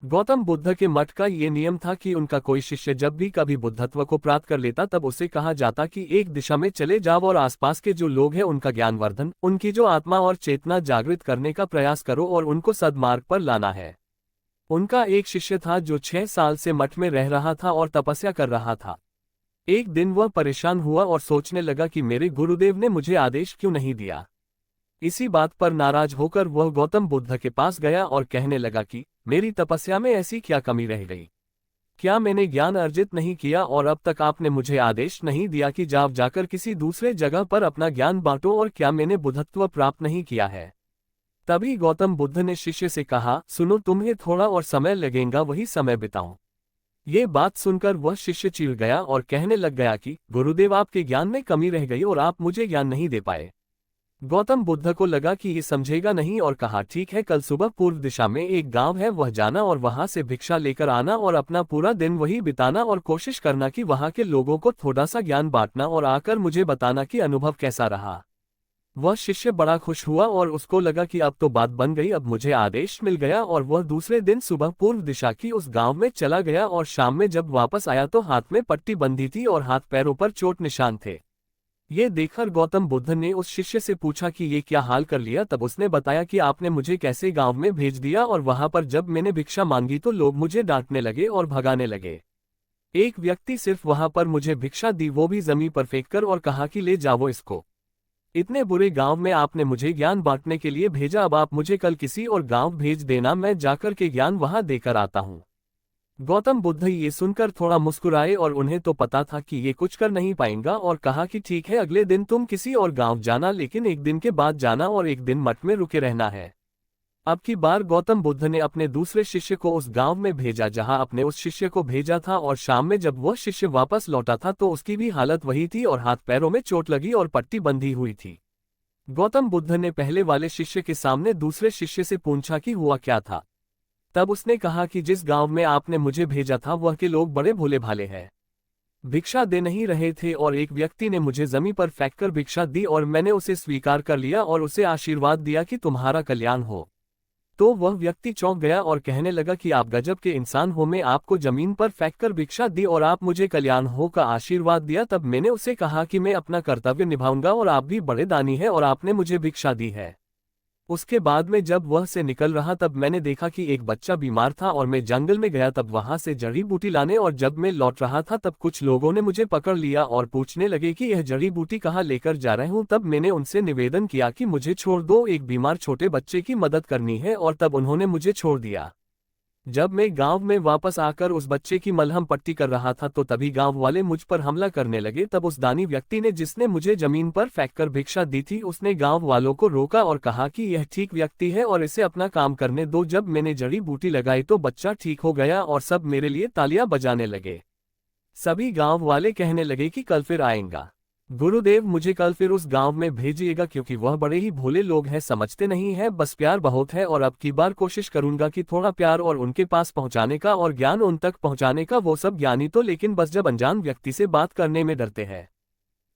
गौतम बुद्ध के मठ का ये नियम था कि उनका कोई शिष्य जब भी कभी बुद्धत्व को प्राप्त कर लेता तब उसे कहा जाता कि एक दिशा में चले जाओ और आसपास के जो लोग हैं उनका ज्ञानवर्धन, उनकी जो आत्मा और चेतना जागृत करने का प्रयास करो और उनको सद्मार्ग पर लाना है। उनका एक शिष्य था जो 6 साल से मठ में रह रहा था और तपस्या कर रहा था। एक दिन वह परेशान हुआ और सोचने लगा कि मेरे गुरुदेव ने मुझे आदेश क्यों नहीं दिया। इसी बात पर नाराज होकर वह गौतम बुद्ध के पास गया और कहने लगा कि मेरी तपस्या में ऐसी क्या कमी रह गई? क्या मैंने ज्ञान अर्जित नहीं किया और अब तक आपने मुझे आदेश नहीं दिया कि जाकर किसी दूसरे जगह पर अपना ज्ञान बांटो, और क्या मैंने बुद्धत्व प्राप्त नहीं किया है? तभी गौतम बुद्ध ने शिष्य से कहा, सुनो, तुम्हें थोड़ा और समय लगेगा, वही समय बिताओ। ये बात सुनकर वह शिष्य चिढ़ गया और कहने लग गया कि गुरुदेव, आपके ज्ञान में कमी रह गई और आप मुझे ज्ञान नहीं दे पाए। गौतम बुद्ध को लगा कि ये समझेगा नहीं और कहा, ठीक है, कल सुबह पूर्व दिशा में एक गांव है, वह जाना और वहां से भिक्षा लेकर आना और अपना पूरा दिन वही बिताना और कोशिश करना कि वहां के लोगों को थोड़ा सा ज्ञान बांटना और आकर मुझे बताना कि अनुभव कैसा रहा। वह शिष्य बड़ा खुश हुआ और उसको लगा कि अब तो बात बन गई, अब मुझे आदेश मिल गया, और वह दूसरे दिन सुबह पूर्व दिशा की उस गांव में चला गया और शाम में जब वापस आया तो हाथ में पट्टी बंधी थी और हाथ पैरों पर चोट निशान थे। ये देखकर गौतम बुद्ध ने उस शिष्य से पूछा कि ये क्या हाल कर लिया। तब उसने बताया कि आपने मुझे कैसे गांव में भेज दिया और वहां पर जब मैंने भिक्षा मांगी तो लोग मुझे डांटने लगे और भगाने लगे। एक व्यक्ति सिर्फ वहां पर मुझे भिक्षा दी, वो भी जमीन पर फेंककर, और कहा कि ले जाओ इसको। इतने बुरे गांव में आपने मुझे ज्ञान बांटने के लिए भेजा, अब आप मुझे कल किसी और गांव भेज देना, मैं जाकर के ज्ञान वहां देकर आता हूं। गौतम बुद्ध ये सुनकर थोड़ा मुस्कुराए और उन्हें तो पता था कि ये कुछ कर नहीं पाएगा, और कहा कि ठीक है, अगले दिन तुम किसी और गांव जाना, लेकिन एक दिन के बाद जाना और एक दिन मठ में रुके रहना है। अब की बार गौतम बुद्ध ने अपने दूसरे शिष्य को उस गांव में भेजा जहां अपने उस शिष्य को भेजा था, और शाम में जब वह शिष्य वापस लौटा था तो उसकी भी हालत वही थी और हाथ पैरों में चोट लगी और पट्टी बंधी हुई थी। गौतम बुद्ध ने पहले वाले शिष्य के सामने दूसरे शिष्य से पूछा कि हुआ क्या था। तब उसने कहा कि जिस गांव में आपने मुझे भेजा था वह के लोग बड़े भोले भाले हैं, भिक्षा दे नहीं रहे थे, और एक व्यक्ति ने मुझे जमीन पर फेंककर भिक्षा दी और मैंने उसे स्वीकार कर लिया और उसे आशीर्वाद दिया कि तुम्हारा कल्याण हो। तो वह व्यक्ति चौंक गया और कहने लगा कि आप गजब के इंसान हो, मैं आपको जमीन पर फेंककर भिक्षा दी और आप मुझे कल्याण हो का आशीर्वाद दिया। तब मैंने उसे कहा कि मैं अपना कर्तव्य निभाऊंगा और आप भी बड़े दानी हैं और आपने मुझे भिक्षा दी है। उसके बाद में जब वह से निकल रहा तब मैंने देखा कि एक बच्चा बीमार था और मैं जंगल में गया तब वहां से जड़ी बूटी लाने, और जब मैं लौट रहा था तब कुछ लोगों ने मुझे पकड़ लिया और पूछने लगे कि यह जड़ी बूटी कहाँ लेकर जा रहे हूँ। तब मैंने उनसे निवेदन किया कि मुझे छोड़ दो, एक बीमार छोटे बच्चे की मदद करनी है, और तब उन्होंने मुझे छोड़ दिया। जब मैं गांव में वापस आकर उस बच्चे की मलहम पट्टी कर रहा था तो तभी गांव वाले मुझ पर हमला करने लगे। तब उस दानी व्यक्ति ने जिसने मुझे जमीन पर फेंककर भिक्षा दी थी उसने गांव वालों को रोका और कहा कि यह ठीक व्यक्ति है और इसे अपना काम करने दो। जब मैंने जड़ी बूटी लगाई तो बच्चा ठीक हो गया और सब मेरे लिए तालियां बजाने लगे। सभी गांव वाले कहने लगे कि कल फिर आएगा गुरुदेव, मुझे कल फिर उस गांव में भेजिएगा, क्योंकि वह बड़े ही भोले लोग हैं, समझते नहीं है, बस प्यार बहुत है, और अब की बार कोशिश करूंगा कि थोड़ा प्यार और उनके पास पहुंचाने का और ज्ञान उन तक पहुंचाने का। वो सब ज्ञानी तो लेकिन बस जब अनजान व्यक्ति से बात करने में डरते हैं।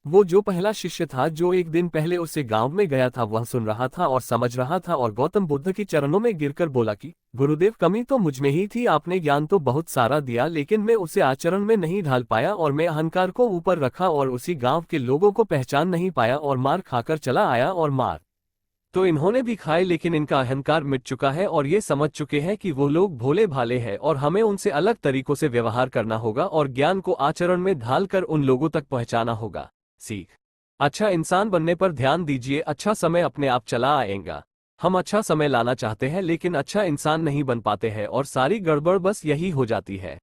वो जो पहला शिष्य था जो एक दिन पहले उससे गांव में गया था वह सुन रहा था और समझ रहा था और गौतम बुद्ध के चरणों में गिरकर बोला कि गुरुदेव, कमी तो मुझ में ही थी, आपने ज्ञान तो बहुत सारा दिया लेकिन मैं उसे आचरण में नहीं ढाल पाया और मैं अहंकार को ऊपर रखा और उसी गांव के लोगों को पहचान नहीं पाया और मार खाकर चला आया, और मार तो इन्होंने भी खाए लेकिन इनका अहंकार मिट चुका है और ये समझ चुके हैं कि वो लोग भोले भाले हैं और हमें उनसे अलग तरीकों से व्यवहार करना होगा और ज्ञान को आचरण में ढालकर उन लोगों तक पहुंचाना होगा। सीख, अच्छा इंसान बनने पर ध्यान दीजिए, अच्छा समय अपने आप चला आएगा। हम अच्छा समय लाना चाहते हैं लेकिन अच्छा इंसान नहीं बन पाते हैं और सारी गड़बड़ बस यही हो जाती है।